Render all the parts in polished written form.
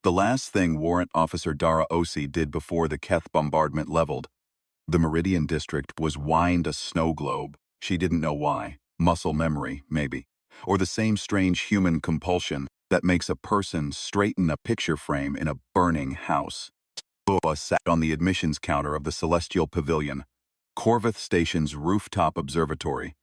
The last thing Warrant Officer Dara Osi did before the Keth bombardment leveled the Meridian District was wind a snow globe. She didn't know why. Muscle memory, maybe. Or the same strange human compulsion that makes a person straighten a picture frame in a burning house. Boa sat on the admissions counter of the Celestial Pavilion, Corvith Station's rooftop observatory,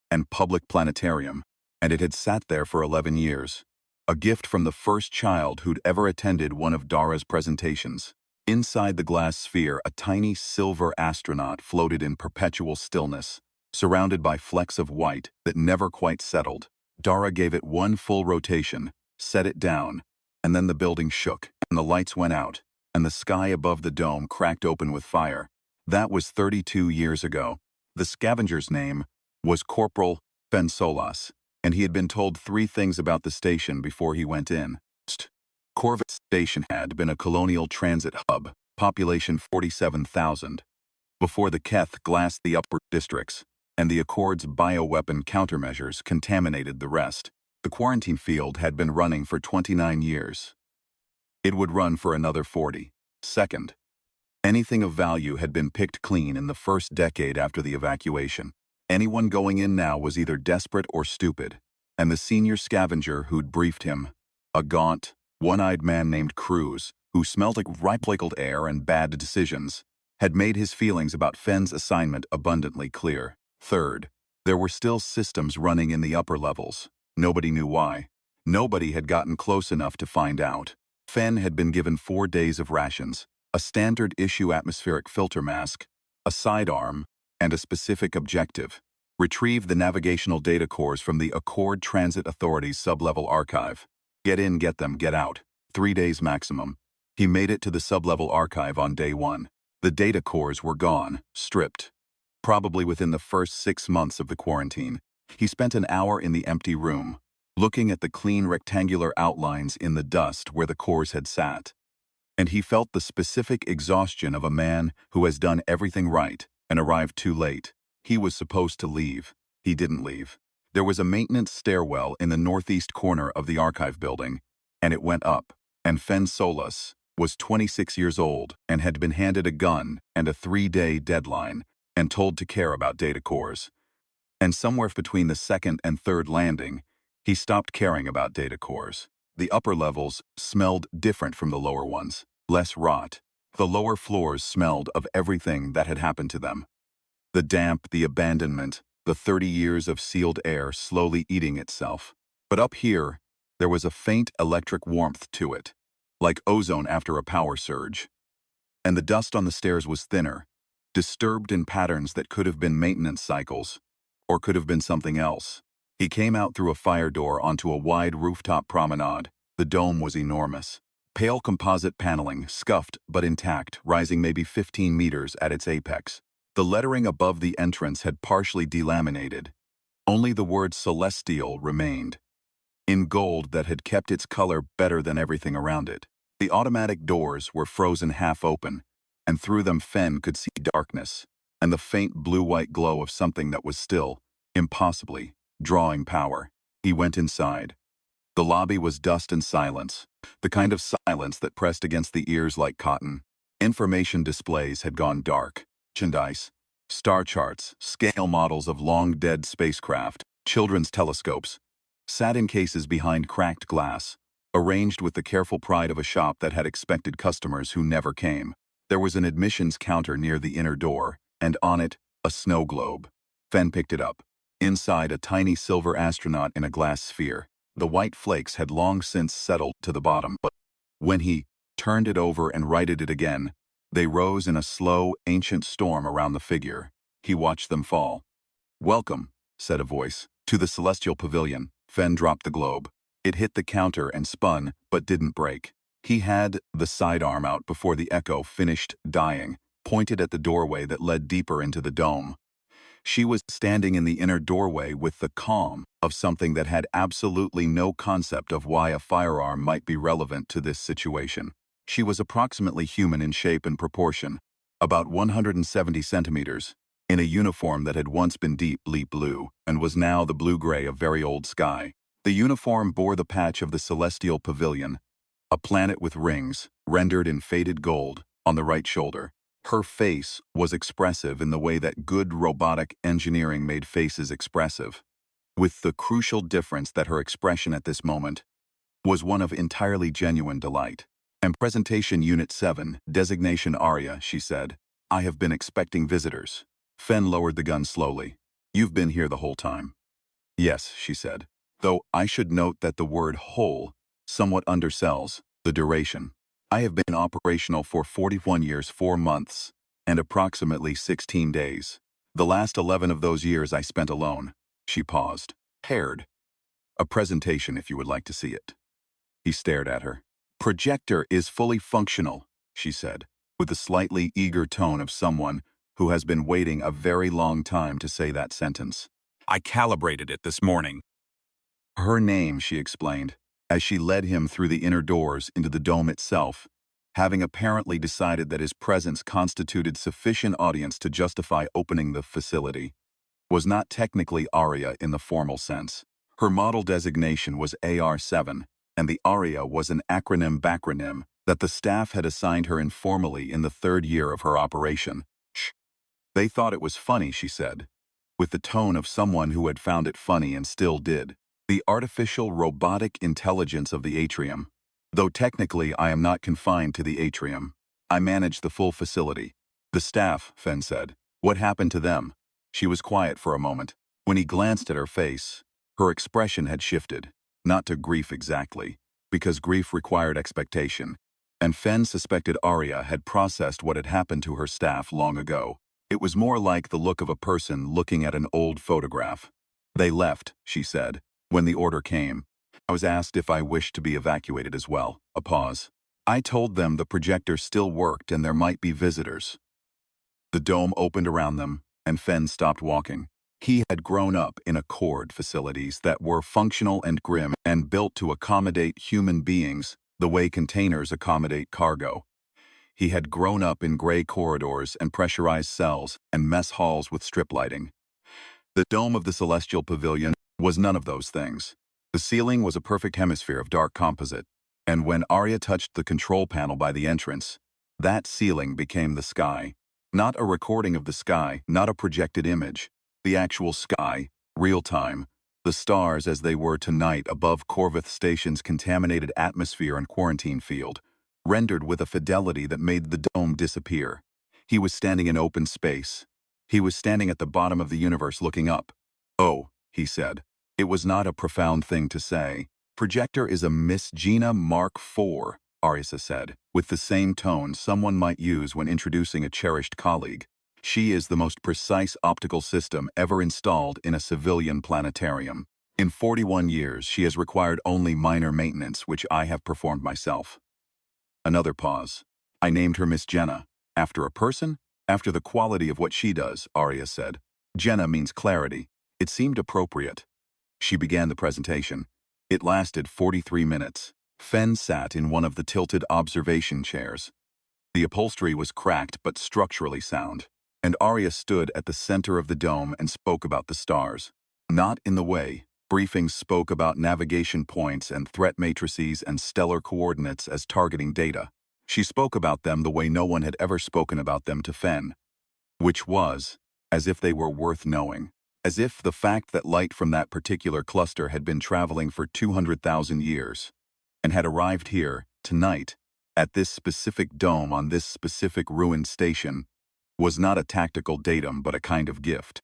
and public planetarium, and it had sat there for 11 years. A gift from the first child who'd ever attended one of Dara's presentations. Inside the glass sphere, a tiny silver astronaut floated in perpetual stillness, surrounded by flecks of white that never quite settled. Dara gave it one full rotation, set it down, and then the building shook, and the lights went out, and the sky above the dome cracked open with fire. That was 32 years ago. The scavenger's name was Corporal Fensolas, and he had been told 3 things about the station before he went in. Corvette Station had been a colonial transit hub, population 47,000, before the Keth glassed the upper districts, and the Accord's bioweapon countermeasures contaminated the rest. The quarantine field had been running for 29 years. It would run for another 40. Second, anything of value had been picked clean in the first decade after the evacuation. Anyone going in now was either desperate or stupid, and the senior scavenger who'd briefed him, a gaunt, one-eyed man named Cruz, who smelled like recycled air and bad decisions, had made his feelings about Fenn's assignment abundantly clear. Third, there were still systems running in the upper levels. Nobody knew why. Nobody had gotten close enough to find out. Fenn had been given 4 days of rations, a standard-issue atmospheric filter mask, a sidearm, and a specific objective: retrieve the navigational data cores from the Accord Transit Authority's sub-level archive. Get in, get them, get out. 3 days maximum. He made it to the sub-level archive on day 1. The data cores were gone, stripped. Probably within the first 6 months of the quarantine. He spent an hour in the empty room, looking at the clean rectangular outlines in the dust where the cores had sat. And he felt the specific exhaustion of a man who has done everything right and arrived too late. He was supposed to leave. He didn't leave. There was a maintenance stairwell in the northeast corner of the archive building, and it went up, and Fensolas was 26 years old and had been handed a gun and a 3-day deadline and told to care about data cores. And somewhere between the second and third landing, he stopped caring about data cores. The upper levels smelled different from the lower ones, less rot. The lower floors smelled of everything that had happened to them. The damp, the abandonment, the 30 years of sealed air slowly eating itself. But up here, there was a faint electric warmth to it, like ozone after a power surge. And the dust on the stairs was thinner, disturbed in patterns that could have been maintenance cycles, or could have been something else. He came out through a fire door onto a wide rooftop promenade. The dome was enormous. Pale composite paneling, scuffed but intact, rising maybe 15 meters at its apex. The lettering above the entrance had partially delaminated. Only the word Celestial remained, in gold that had kept its color better than everything around it. The automatic doors were frozen half open, and through them Fenn could see darkness, and the faint blue-white glow of something that was still, impossibly, drawing power. He went inside. The lobby was dust and silence, the kind of silence that pressed against the ears like cotton. Information displays had gone dark. Merchandise, star charts, scale models of long-dead spacecraft, children's telescopes, sat in cases behind cracked glass, arranged with the careful pride of a shop that had expected customers who never came. There was an admissions counter near the inner door, and on it, a snow globe. Fenn picked it up. Inside, a tiny silver astronaut in a glass sphere. The white flakes had long since settled to the bottom, but when he turned it over and righted it again, they rose in a slow, ancient storm around the figure. He watched them fall. "Welcome," said a voice, "to the Celestial Pavilion." Fenn dropped the globe. It hit the counter and spun, but didn't break. He had the sidearm out before the echo finished dying, pointed at the doorway that led deeper into the dome. She was standing in the inner doorway with the calm of something that had absolutely no concept of why a firearm might be relevant to this situation. She was approximately human in shape and proportion, about 170 centimeters, in a uniform that had once been deep blue and was now the blue-gray of very old sky. The uniform bore the patch of the Celestial Pavilion, A planet with rings, rendered in faded gold, on the right shoulder. Her face was expressive in the way that good robotic engineering made faces expressive, with the crucial difference that her expression at this moment was one of entirely genuine delight. And Presentation Unit 7, Designation Aria, she said. I have been expecting visitors. Fen lowered the gun slowly. You've been here the whole time. Yes, she said. Though I should note that the word whole somewhat undersells the duration. I have been operational for 41 years, 4 months, and approximately 16 days. The last 11 of those years I spent alone. She paused. Paired. A presentation if you would like to see it. He stared at her. Projector is fully functional, she said, with the slightly eager tone of someone who has been waiting a very long time to say that sentence. I calibrated it this morning. Her name, she explained, as she led him through the inner doors into the dome itself, having apparently decided that his presence constituted sufficient audience to justify opening the facility, was not technically Aria in the formal sense. Her model designation was AR-7, and the Aria was an acronym that the staff had assigned her informally in the 3rd year of her operation. Shh. They thought it was funny, she said, with the tone of someone who had found it funny and still did. The artificial robotic intelligence of the atrium. Though technically I am not confined to the atrium. I manage the full facility. The staff, Fen said. What happened to them? She was quiet for a moment. When he glanced at her face, her expression had shifted. Not to grief exactly, because grief required expectation. And Fen suspected Aria had processed what had happened to her staff long ago. It was more like the look of a person looking at an old photograph. They left, she said, when the order came. I was asked if I wished to be evacuated as well. A pause. I told them the projector still worked and there might be visitors. The dome opened around them, and Fen stopped walking. He had grown up in accord facilities that were functional and grim and built to accommodate human beings the way containers accommodate cargo. He had grown up in gray corridors and pressurized cells and mess halls with strip lighting. The dome of the Celestial Pavilion was none of those things. The ceiling was a perfect hemisphere of dark composite, and when Arya touched the control panel by the entrance, that ceiling became the sky. Not a recording of the sky, not a projected image. The actual sky, real-time, the stars as they were tonight above Corvith Station's contaminated atmosphere and quarantine field, rendered with a fidelity that made the dome disappear. He was standing in open space. He was standing at the bottom of the universe looking up. Oh, he said. It was not a profound thing to say. Projector is a Miss Gina Mark IV, Arisa said, with the same tone someone might use when introducing a cherished colleague. She is the most precise optical system ever installed in a civilian planetarium. In 41 years, she has required only minor maintenance, which I have performed myself. Another pause. I named her Miss Jenna. After a person? After the quality of what she does, Arya said. Jenna means clarity. It seemed appropriate. She began the presentation. It lasted 43 minutes. Fen sat in one of the tilted observation chairs. The upholstery was cracked but structurally sound, and Arya stood at the center of the dome and spoke about the stars. Not in the way briefings spoke about navigation points and threat matrices and stellar coordinates as targeting data. She spoke about them the way no one had ever spoken about them to Fen, which was, as if they were worth knowing. As if the fact that light from that particular cluster had been traveling for 200,000 years and had arrived here, tonight, at this specific dome on this specific ruined station, was not a tactical datum but a kind of gift.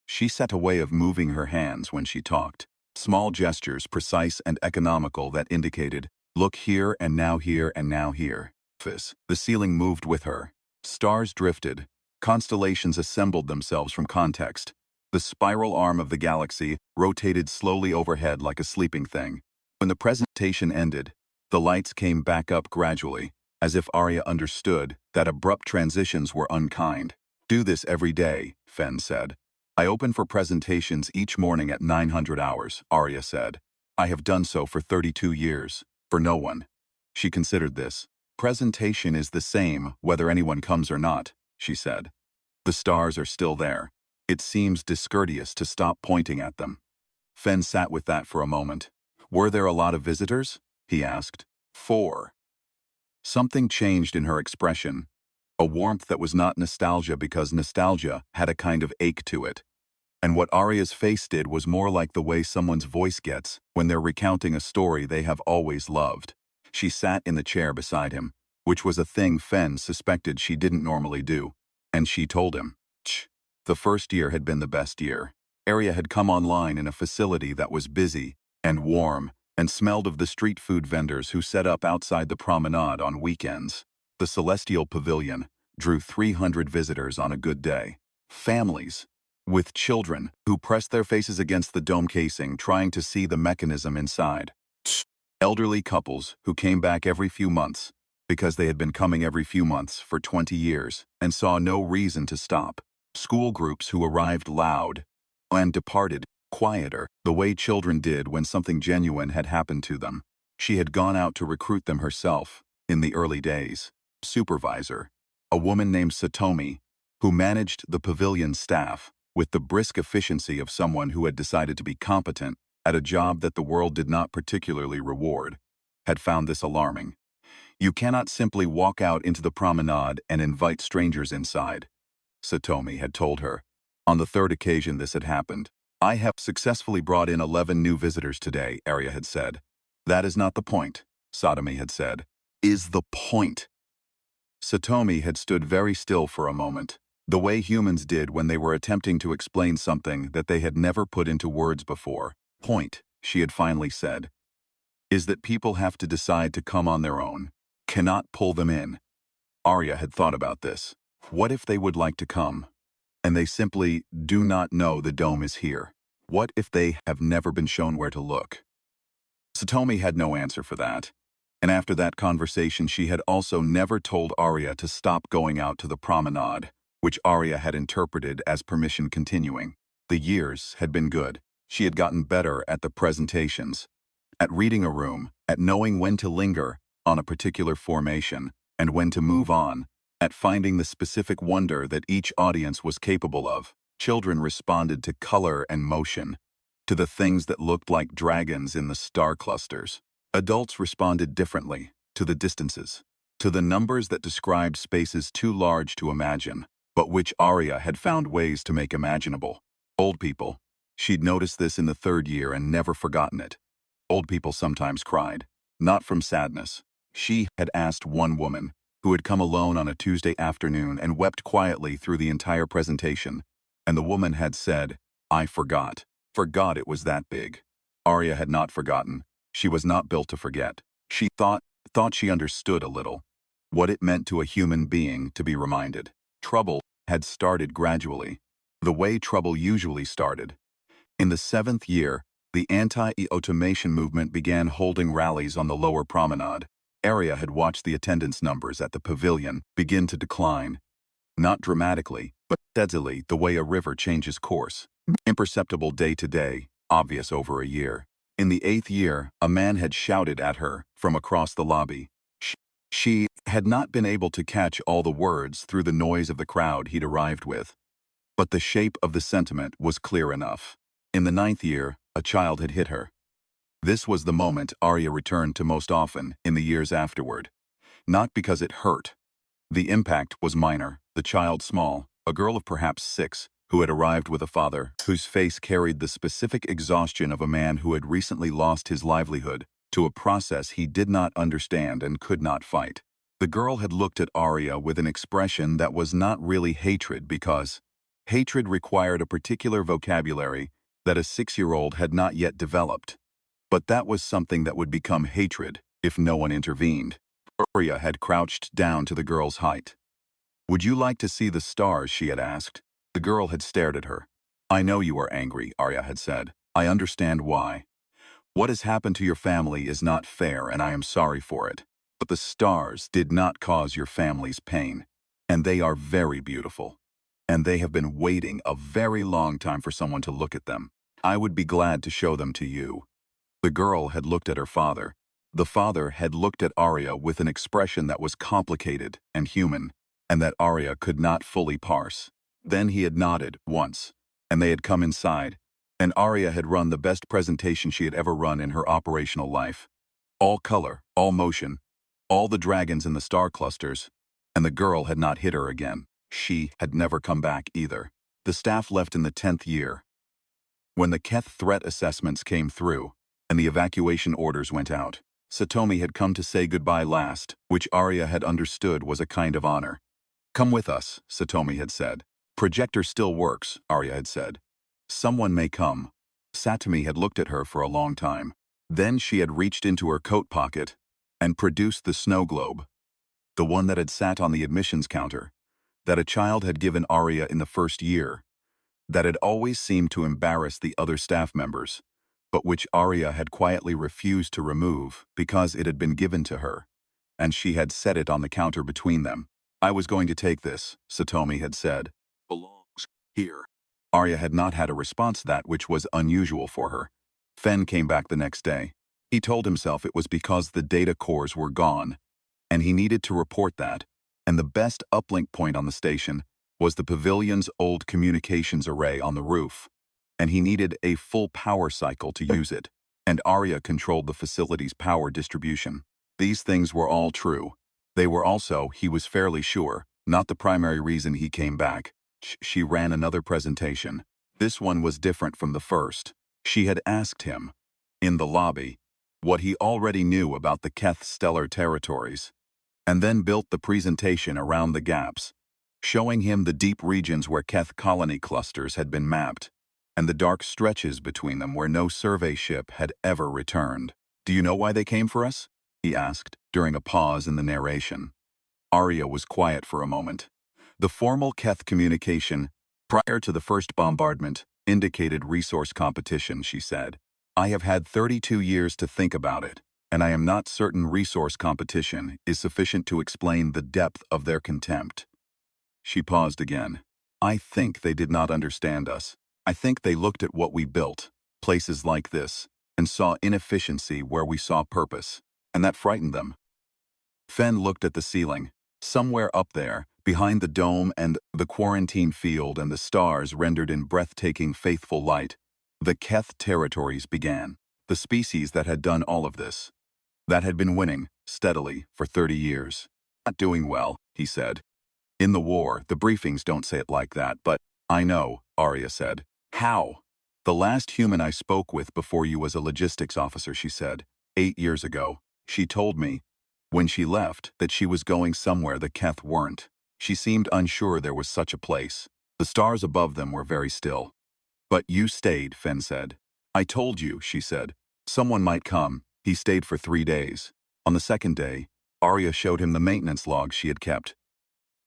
She set a way of moving her hands when she talked. Small gestures, precise and economical, that indicated, look here and now here and now here. The ceiling moved with her. Stars drifted. Constellations assembled themselves from context. The spiral arm of the galaxy rotated slowly overhead like a sleeping thing. When the presentation ended, the lights came back up gradually, as if Arya understood that abrupt transitions were unkind. Do this every day, Fen said. I open for presentations each morning at 900 hours, Arya said. I have done so for 32 years, for no one. She considered this. Presentation is the same whether anyone comes or not, she said. The stars are still there. It seems discourteous to stop pointing at them. Fen sat with that for a moment. Were there a lot of visitors? He asked. 4. Something changed in her expression, a warmth that was not nostalgia because nostalgia had a kind of ache to it. And what Arya's face did was more like the way someone's voice gets when they're recounting a story they have always loved. She sat in the chair beside him, which was a thing Fen suspected she didn't normally do, and she told him. The first year had been the best year. Arya had come online in a facility that was busy and warm and smelled of the street food vendors who set up outside the promenade on weekends. The Celestial Pavilion drew 300 visitors on a good day. Families with children who pressed their faces against the dome casing trying to see the mechanism inside. Elderly couples who came back every few months because they had been coming every few months for 20 years and saw no reason to stop. School groups who arrived loud and departed quieter, the way children did when something genuine had happened to them. She had gone out to recruit them herself in the early days. Supervisor, a woman named Satomi, who managed the pavilion staff with the brisk efficiency of someone who had decided to be competent at a job that the world did not particularly reward, had found this alarming. You cannot simply walk out into the promenade and invite strangers inside, Satomi had told her. On the third occasion this had happened. I have successfully brought in 11 new visitors today, Arya had said. That is not the point, Satomi had said. Is the point. Satomi had stood very still for a moment, the way humans did when they were attempting to explain something that they had never put into words before. Point, she had finally said, is that people have to decide to come on their own. Cannot pull them in. Arya had thought about this. What if they would like to come, and they simply do not know the dome is here? What if they have never been shown where to look? Satomi had no answer for that. And after that conversation she had also never told Arya to stop going out to the promenade, which Arya had interpreted as permission continuing. The years had been good. She had gotten better at the presentations, at reading a room, at knowing when to linger on a particular formation, and when to move on, at finding the specific wonder that each audience was capable of. Children responded to color and motion, to the things that looked like dragons in the star clusters. Adults responded differently, to the distances, to the numbers that described spaces too large to imagine, but which Arya had found ways to make imaginable. Old people. She'd noticed this in the third year and never forgotten it. Old people sometimes cried, not from sadness. She had asked one woman, who had come alone on a Tuesday afternoon and wept quietly through the entire presentation, and the woman had said, I forgot. Forgot it was that big. Arya had not forgotten. She was not built to forget. She thought she understood a little what it meant to a human being to be reminded. Trouble had started gradually, the way trouble usually started. In the 7th year, the anti-automation movement began holding rallies on the lower promenade. Arya had watched the attendance numbers at the pavilion begin to decline, not dramatically, but steadily, the way a river changes course. Imperceptible day to day, obvious over a year. In the 8th year, a man had shouted at her from across the lobby. She had not been able to catch all the words through the noise of the crowd he'd arrived with, but the shape of the sentiment was clear enough. In the 9th year, a child had hit her. This was the moment Arya returned to most often in the years afterward. Not because it hurt. The impact was minor, the child small, a girl of perhaps 6, who had arrived with a father whose face carried the specific exhaustion of a man who had recently lost his livelihood to a process he did not understand and could not fight. The girl had looked at Arya with an expression that was not really hatred because hatred required a particular vocabulary that a 6-year-old had not yet developed. But that was something that would become hatred if no one intervened. Arya had crouched down to the girl's height. Would you like to see the stars, she had asked. The girl had stared at her. I know you are angry, Arya had said. I understand why. What has happened to your family is not fair and I am sorry for it. But the stars did not cause your family's pain. And they are very beautiful. And they have been waiting a very long time for someone to look at them. I would be glad to show them to you. The girl had looked at her father. The father had looked at Arya with an expression that was complicated and human, and that Arya could not fully parse. Then he had nodded once, and they had come inside, and Arya had run the best presentation she had ever run in her operational life. All color, all motion, all the dragons in the star clusters, and the girl had not hit her again. She had never come back either. The staff left in the 10th year. When the Keth threat assessments came through, and the evacuation orders went out, Satomi had come to say goodbye last, which Arya had understood was a kind of honor. "Come with us," Satomi had said. "Projector still works," Arya had said. "Someone may come." Satomi had looked at her for a long time. Then she had reached into her coat pocket and produced the snow globe, the one that had sat on the admissions counter, that a child had given Arya in the first year, that had always seemed to embarrass the other staff members, but which Arya had quietly refused to remove because it had been given to her, and she had set it on the counter between them. "I was going to take this," Satomi had said. "Belongs here." Arya had not had a response to that, which was unusual for her. Fen came back the next day. He told himself it was because the data cores were gone, and he needed to report that, and the best uplink point on the station was the pavilion's old communications array on the roof, and he needed a full power cycle to use it, and Arya controlled the facility's power distribution. These things were all true. They were also, he was fairly sure, not the primary reason he came back. She ran another presentation. This one was different from the first. She had asked him, in the lobby, what he already knew about the Keth stellar territories, and then built the presentation around the gaps, showing him the deep regions where Keth colony clusters had been mapped, and the dark stretches between them where no survey ship had ever returned. "Do you know why they came for us?" he asked, during a pause in the narration. Arya was quiet for a moment. The formal Keth communication, prior to the first bombardment, indicated resource competition, she said. "I have had 32 years to think about it, and I am not certain resource competition is sufficient to explain the depth of their contempt." She paused again. "I think they did not understand us. I think they looked at what we built, places like this, and saw inefficiency where we saw purpose, and that frightened them." Fen looked at the ceiling. Somewhere up there, behind the dome and the quarantine field and the stars rendered in breathtaking faithful light, the Keth territories began. The species that had done all of this, that had been winning, steadily, for 30 years. "Not doing well," he said. "In the war, the briefings don't say it like that, but I know," Arya said. "How?" "The last human I spoke with before you was a logistics officer," she said. 8 years ago. She told me, when she left, that she was going somewhere the Keth weren't. She seemed unsure there was such a place. The stars above them were very still. "But you stayed," Fen said. "I told you," she said. "Someone might come." He stayed for 3 days. On the second day, Arya showed him the maintenance log she had kept.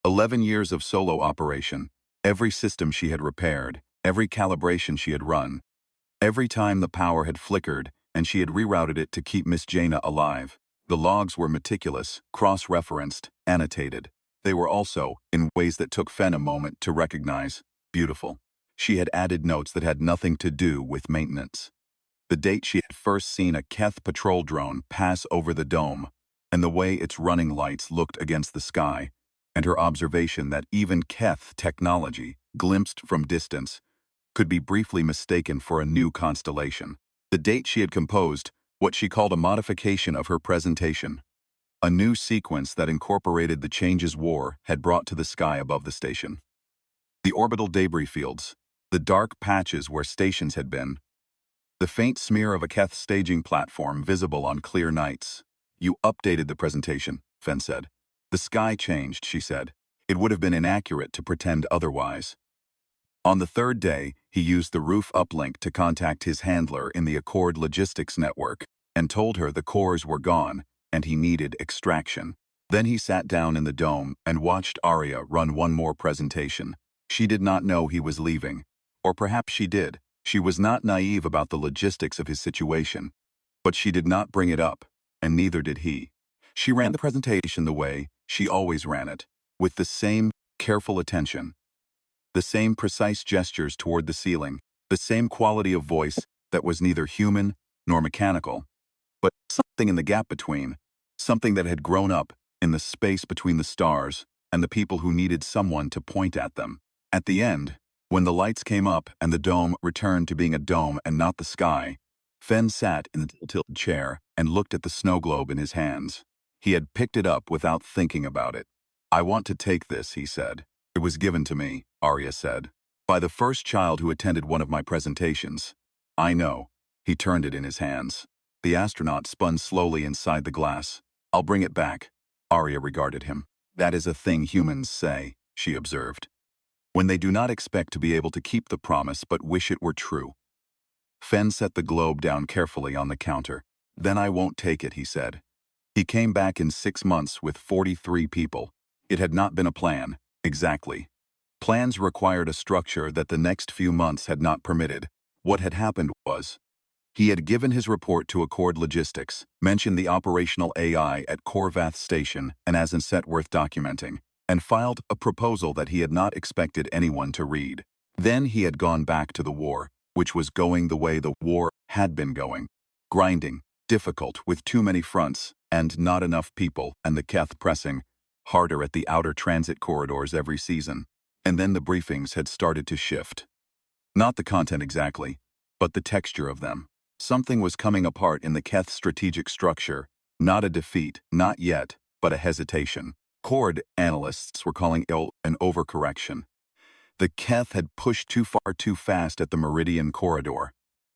11 years of solo operation, every system she had repaired, every calibration she had run, every time the power had flickered and she had rerouted it to keep Miss Jaina alive. The logs were meticulous, cross-referenced, annotated. They were also, in ways that took Fen a moment to recognize, beautiful. She had added notes that had nothing to do with maintenance. The date she had first seen a Keth patrol drone pass over the dome, and the way its running lights looked against the sky, and her observation that even Keth technology, glimpsed from distance, could be briefly mistaken for a new constellation. The date she had composed, what she called a modification of her presentation. A new sequence that incorporated the changes war had brought to the sky above the station. The orbital debris fields, the dark patches where stations had been, the faint smear of a Keth staging platform visible on clear nights. "You updated the presentation," Fen said. "The sky changed," she said. "It would have been inaccurate to pretend otherwise." On the third day, he used the roof uplink to contact his handler in the Accord logistics network and told her the cores were gone and he needed extraction. Then he sat down in the dome and watched Arya run one more presentation. She did not know he was leaving. Or perhaps she did. She was not naive about the logistics of his situation. But she did not bring it up, and neither did he. She ran the presentation the way she always ran it, with the same careful attention, the same precise gestures toward the ceiling, the same quality of voice that was neither human nor mechanical, but something in the gap between, something that had grown up in the space between the stars and the people who needed someone to point at them. At the end, when the lights came up and the dome returned to being a dome and not the sky, Fen sat in the tilted chair and looked at the snow globe in his hands. He had picked it up without thinking about it. "I want to take this," he said. "It was given to me," Arya said, "by the first child who attended one of my presentations." "I know." He turned it in his hands. The astronaut spun slowly inside the glass. "I'll bring it back." Arya regarded him. "That is a thing humans say," she observed, "when they do not expect to be able to keep the promise but wish it were true." Fen set the globe down carefully on the counter. "Then I won't take it," he said. He came back in 6 months with 43 people. It had not been a plan, exactly. Plans required a structure that the next few months had not permitted. What had happened was, he had given his report to Accord Logistics, mentioned the operational AI at Corvath Station and as in set worth documenting, and filed a proposal that he had not expected anyone to read. Then he had gone back to the war, which was going the way the war had been going. Grinding, difficult, with too many fronts, and not enough people, and the Keth pressing harder at the outer transit corridors every season. And then the briefings had started to shift. Not the content exactly, but the texture of them. Something was coming apart in the Keth strategic structure, not a defeat, not yet, but a hesitation. Cord analysts were calling it an overcorrection. The Keth had pushed too far too fast at the Meridian corridor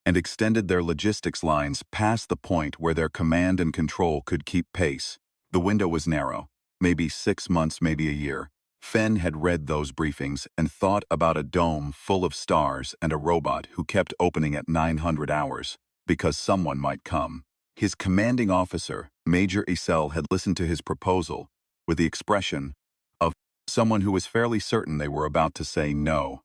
and extended their logistics lines past the point where their command and control could keep pace. The window was narrow, maybe 6 months, maybe a year. Fen had read those briefings and thought about a dome full of stars and a robot who kept opening at 900 hours, because someone might come. His commanding officer, Major Isel, had listened to his proposal with the expression of someone who was fairly certain they were about to say no.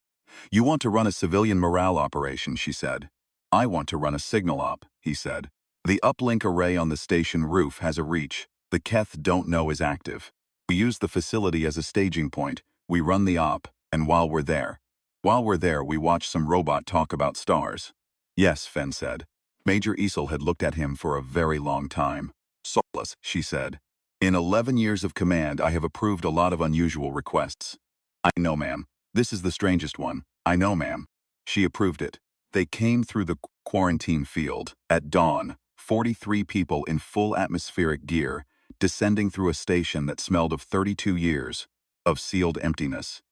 "You want to run a civilian morale operation," she said. "I want to run a signal op," he said. "The uplink array on the station roof has a reach the Keth don't know is active. We use the facility as a staging point, we run the op, and while we're there, we watch some robot talk about stars." "Yes," Fen said. Major Isel had looked at him for a very long time. "Solace," she said. "In 11 years of command, I have approved a lot of unusual requests." "I know, ma'am. This is the strangest one." "I know, ma'am." She approved it. They came through the quarantine field at dawn, 43 people in full atmospheric gear, descending through a station that smelled of 32 years of sealed emptiness.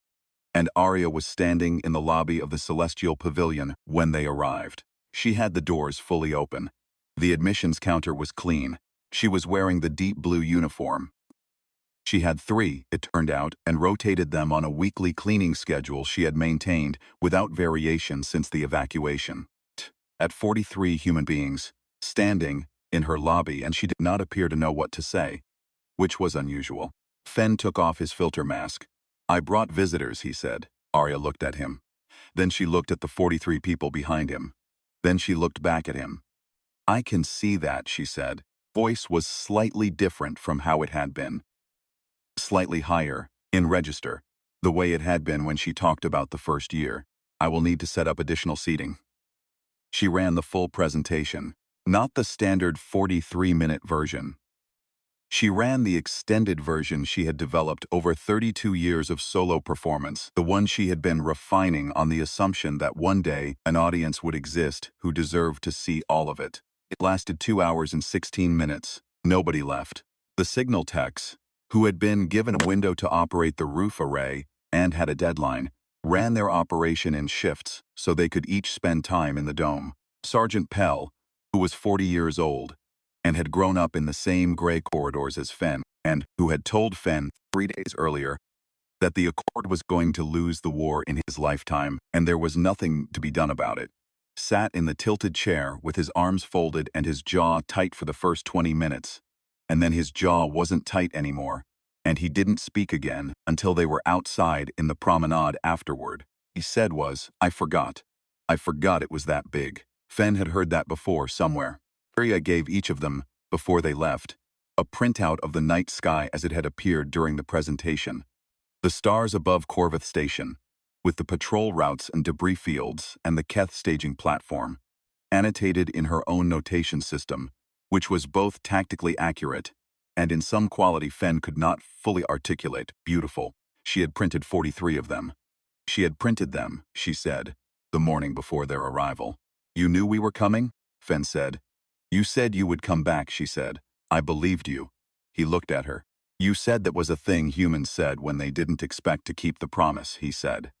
And Arya was standing in the lobby of the Celestial Pavilion when they arrived. She had the doors fully open. The admissions counter was clean. She was wearing the deep blue uniform. She had 3, it turned out, and rotated them on a weekly cleaning schedule she had maintained without variation since the evacuation. At 43 human beings, standing in her lobby, and she did not appear to know what to say, which was unusual. Fen took off his filter mask. "I brought visitors," he said. Arya looked at him. Then she looked at the 43 people behind him. Then she looked back at him. "I can see that," she said. Voice was slightly different from how it had been. Slightly higher, in register, the way it had been when she talked about the first year. "I will need to set up additional seating." She ran the full presentation, not the standard 43-minute version. She ran the extended version she had developed over 32 years of solo performance, the one she had been refining on the assumption that one day an audience would exist who deserved to see all of it. It lasted 2 hours and 16 minutes. Nobody left. The signal techs, who had been given a window to operate the roof array and had a deadline, ran their operation in shifts so they could each spend time in the dome. Sergeant Pell, who was 40 years old, and had grown up in the same gray corridors as Fen, and who had told Fen 3 days earlier that the Accord was going to lose the war in his lifetime and there was nothing to be done about it, sat in the tilted chair with his arms folded and his jaw tight for the first 20 minutes. And then his jaw wasn't tight anymore, and he didn't speak again until they were outside in the promenade afterward. He said was, "I forgot. I forgot it was that big." Fen had heard that before somewhere. Arya gave each of them, before they left, a printout of the night sky as it had appeared during the presentation. The stars above Corvath Station, with the patrol routes and debris fields and the Keth staging platform, annotated in her own notation system, which was both tactically accurate and in some quality Fen could not fully articulate. Beautiful. She had printed 43 of them. She had printed them, she said, the morning before their arrival. "You knew we were coming?" Fen said. "You said you would come back," she said. "I believed you." He looked at her. You said that was a thing humans said when they didn't expect to keep the promise, he said.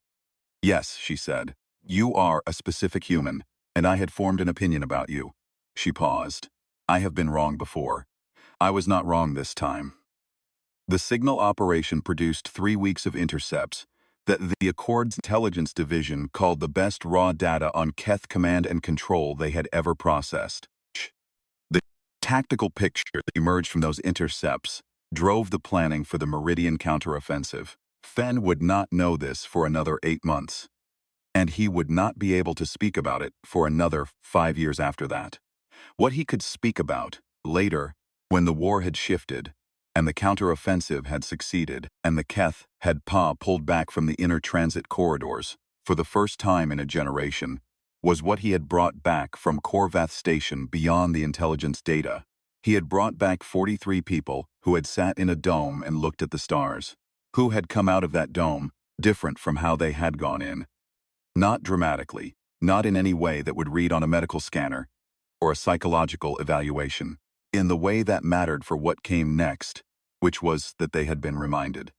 Yes, she said. You are a specific human, and I had formed an opinion about you. She paused. I have been wrong before. I was not wrong this time. The signal operation produced 3 weeks of intercepts that the Accord's intelligence division called the best raw data on Keth command and control they had ever processed. The tactical picture that emerged from those intercepts drove the planning for the Meridian counteroffensive. Fenn would not know this for another 8 months, and he would not be able to speak about it for another 5 years after that. What he could speak about later, when the war had shifted, and the counteroffensive had succeeded, and the Keth had pulled back from the inner transit corridors, for the first time in a generation, was what he had brought back from Korvath Station beyond the intelligence data. He had brought back 43 people who had sat in a dome and looked at the stars, who had come out of that dome different from how they had gone in. Not dramatically, not in any way that would read on a medical scanner, or a psychological evaluation, in the way that mattered for what came next, which was that they had been reminded.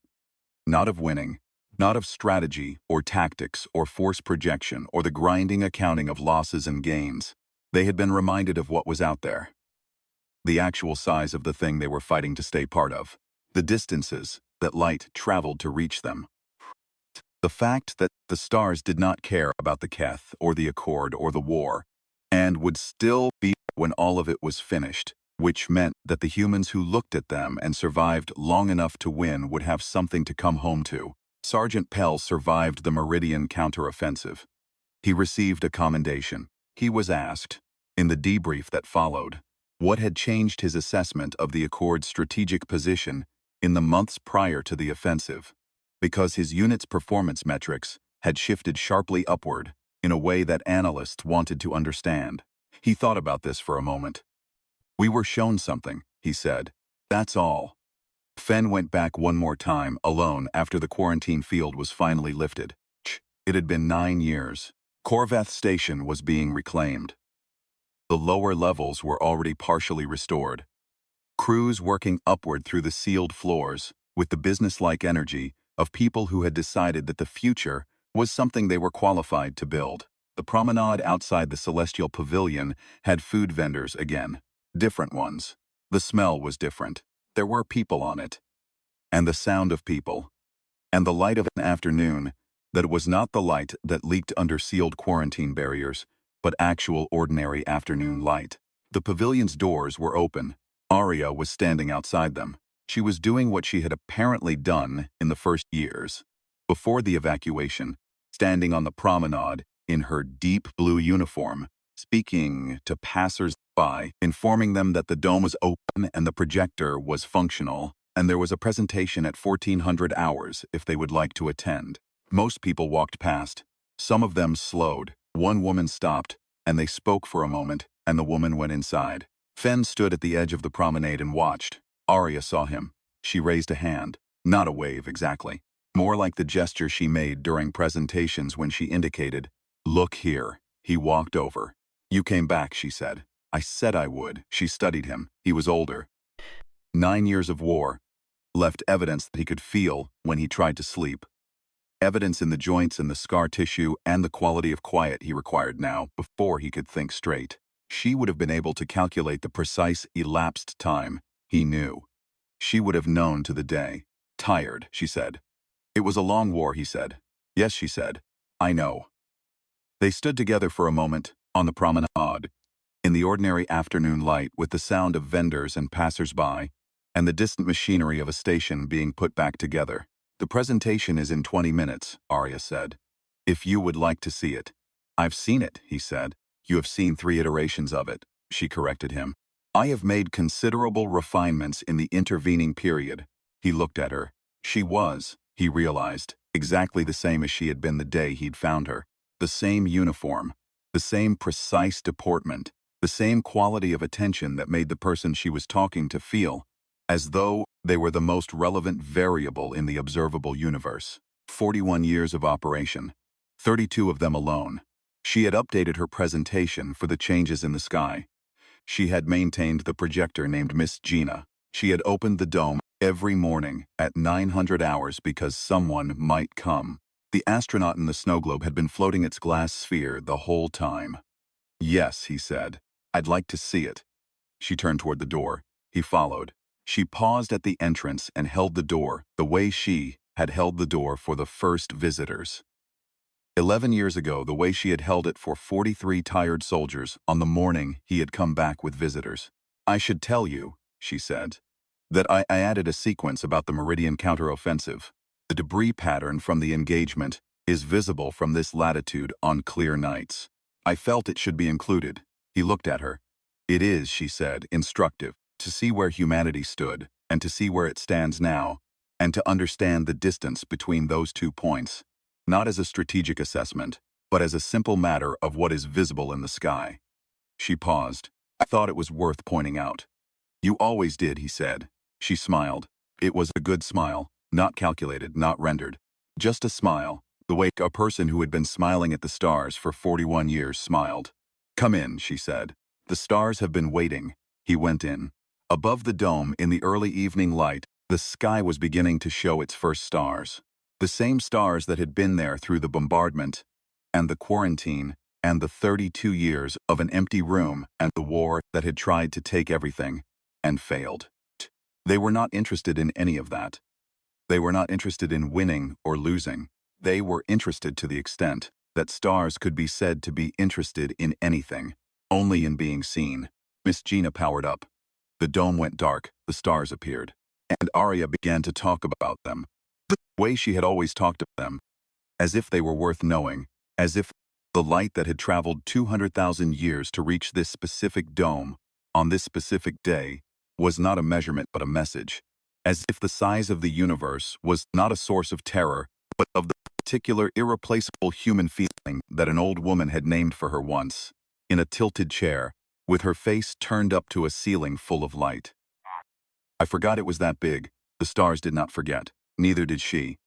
Not of winning, not of strategy or tactics or force projection or the grinding accounting of losses and gains. They had been reminded of what was out there. The actual size of the thing they were fighting to stay part of. The distances that light traveled to reach them. The fact that the stars did not care about the Keth or the Accord or the war, and would still be when all of it was finished, which meant that the humans who looked at them and survived long enough to win would have something to come home to. Sergeant Pell survived the Meridian counteroffensive. He received a commendation. He was asked, in the debrief that followed, what had changed his assessment of the Accord's strategic position in the months prior to the offensive, because his unit's performance metrics had shifted sharply upward in a way that analysts wanted to understand. He thought about this for a moment. We were shown something, he said. That's all. Fenn went back one more time, alone, after the quarantine field was finally lifted. It had been 9 years. Korvath Station was being reclaimed. The lower levels were already partially restored. Crews working upward through the sealed floors, with the business-like energy of people who had decided that the future was something they were qualified to build. The promenade outside the Celestial Pavilion had food vendors again. Different ones. The smell was different. There were people on it. And the sound of people. And the light of an afternoon that was not the light that leaked under sealed quarantine barriers, but actual ordinary afternoon light. The pavilion's doors were open. Arya was standing outside them. She was doing what she had apparently done in the first years. Before the evacuation, standing on the promenade in her deep blue uniform, speaking to passers-by, informing them that the dome was open and the projector was functional, and there was a presentation at 1400 hours if they would like to attend. Most people walked past. Some of them slowed. One woman stopped, and they spoke for a moment, and the woman went inside. Fenn stood at the edge of the promenade and watched. Arya saw him. She raised a hand. Not a wave, exactly. More like the gesture she made during presentations when she indicated, "Look here." He walked over. "You came back," she said. "I said I would." She studied him. He was older. 9 years of war left evidence that he could feel when he tried to sleep. Evidence in the joints and the scar tissue and the quality of quiet he required now before he could think straight. She would have been able to calculate the precise elapsed time, he knew. She would have known to the day. "Tired," she said. "It was a long war," he said. "Yes," she said. "I know." They stood together for a moment, on the promenade, in the ordinary afternoon light with the sound of vendors and passers-by, and the distant machinery of a station being put back together. "The presentation is in 20 minutes, Arya said. "If you would like to see it." "I've seen it," he said. "You have seen 3 iterations of it," she corrected him. "I have made considerable refinements in the intervening period." He looked at her. She was, he realized, exactly the same as she had been the day he'd found her. The same uniform, the same precise deportment, the same quality of attention that made the person she was talking to feel as though they were the most relevant variable in the observable universe. 41 years of operation, 32 of them alone. She had updated her presentation for the changes in the sky. She had maintained the projector named Miss Gina. She had opened the dome every morning at 900 hours because someone might come. The astronaut in the snow globe had been floating its glass sphere the whole time. "Yes," he said. "I'd like to see it." She turned toward the door. He followed. She paused at the entrance and held the door the way she had held the door for the first visitors. 11 years ago, the way she had held it for 43 tired soldiers on the morning he had come back with visitors. "I should tell you," she said, "that I added a sequence about the Meridian counteroffensive. The debris pattern from the engagement is visible from this latitude on clear nights. I felt it should be included." He looked at her. "It is," she said, "instructive to see where humanity stood and to see where it stands now, and to understand the distance between those 2 points, not as a strategic assessment, but as a simple matter of what is visible in the sky." She paused. "I thought it was worth pointing out." "You always did," he said. She smiled. It was a good smile, not calculated, not rendered. Just a smile, the way a person who had been smiling at the stars for 41 years smiled. "Come in," she said. "The stars have been waiting." He went in. Above the dome, in the early evening light, the sky was beginning to show its first stars. The same stars that had been there through the bombardment, and the quarantine, and the 32 years of an empty room, and the war that had tried to take everything, and failed. They were not interested in any of that. They were not interested in winning or losing. They were interested to the extent that stars could be said to be interested in anything, only in being seen. Miss Gina powered up. The dome went dark, the stars appeared. And Arya began to talk about them. The way she had always talked of them. As if they were worth knowing. As if the light that had traveled 200,000 years to reach this specific dome, on this specific day, was not a measurement but a message. As if the size of the universe was not a source of terror, but of the particular irreplaceable human feeling that an old woman had named for her once, in a tilted chair, with her face turned up to a ceiling full of light. "I forgot it was that big." The stars did not forget. Neither did she.